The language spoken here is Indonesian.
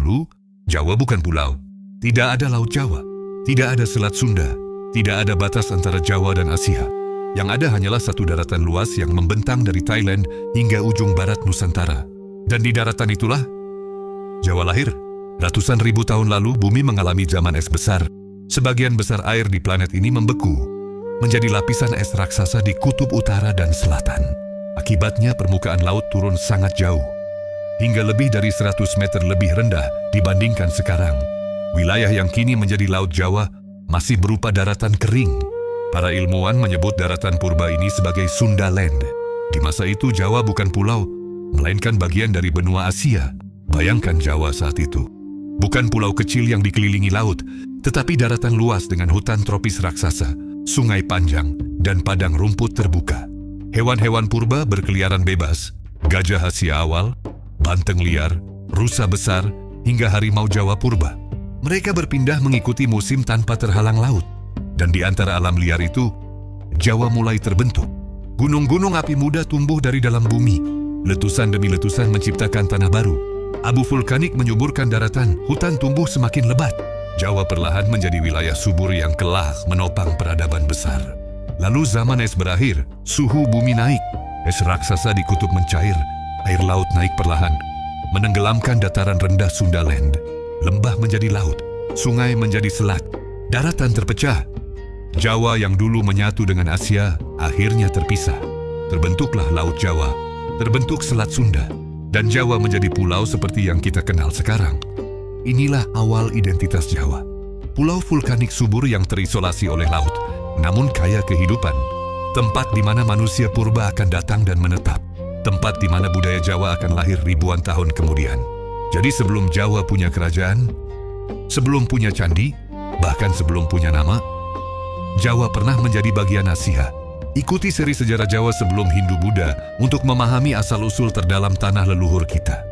dahulu, Jawa bukan pulau. Tidak ada Laut Jawa, tidak ada Selat Sunda, tidak ada batas antara Jawa dan Asia. Yang ada hanyalah satu daratan luas yang membentang dari Thailand hingga ujung barat Nusantara. Dan di daratan itulah Jawa lahir. Ratusan ribu tahun lalu bumi mengalami zaman es besar. Sebagian besar air di planet ini membeku, menjadi lapisan es raksasa di kutub utara dan selatan. Akibatnya permukaan laut turun sangat jauh, hingga lebih dari 100 meter lebih rendah dibandingkan sekarang. Wilayah yang kini menjadi Laut Jawa masih berupa daratan kering. Para ilmuwan menyebut daratan purba ini sebagai Sunda Land. Di masa itu Jawa bukan pulau, melainkan bagian dari benua Asia. Bayangkan Jawa saat itu. Bukan pulau kecil yang dikelilingi laut, tetapi daratan luas dengan hutan tropis raksasa, sungai panjang, dan padang rumput terbuka. Hewan-hewan purba berkeliaran bebas, gajah Asia awal, banteng liar, rusa besar, hingga harimau Jawa purba. Mereka berpindah mengikuti musim tanpa terhalang laut. Dan di antara alam liar itu, Jawa mulai terbentuk. Gunung-gunung api muda tumbuh dari dalam bumi. Letusan demi letusan menciptakan tanah baru. Abu vulkanik menyuburkan daratan, hutan tumbuh semakin lebat. Jawa perlahan menjadi wilayah subur yang kelak menopang peradaban besar. Lalu zaman es berakhir, suhu bumi naik. Es raksasa di kutub mencair, air laut naik perlahan, menenggelamkan dataran rendah Sunda Land. Lembah menjadi laut, sungai menjadi selat, daratan terpecah. Jawa yang dulu menyatu dengan Asia akhirnya terpisah. Terbentuklah Laut Jawa, terbentuk Selat Sunda, dan Jawa menjadi pulau seperti yang kita kenal sekarang. Inilah awal identitas Jawa. Pulau vulkanik subur yang terisolasi oleh laut, namun kaya kehidupan. Tempat di mana manusia purba akan datang dan menetap. Tempat di mana budaya Jawa akan lahir ribuan tahun kemudian. Jadi sebelum Jawa punya kerajaan, sebelum punya candi, bahkan sebelum punya nama, Jawa pernah menjadi bagian Asia. Ikuti seri sejarah Jawa sebelum Hindu-Buddha untuk memahami asal-usul terdalam tanah leluhur kita.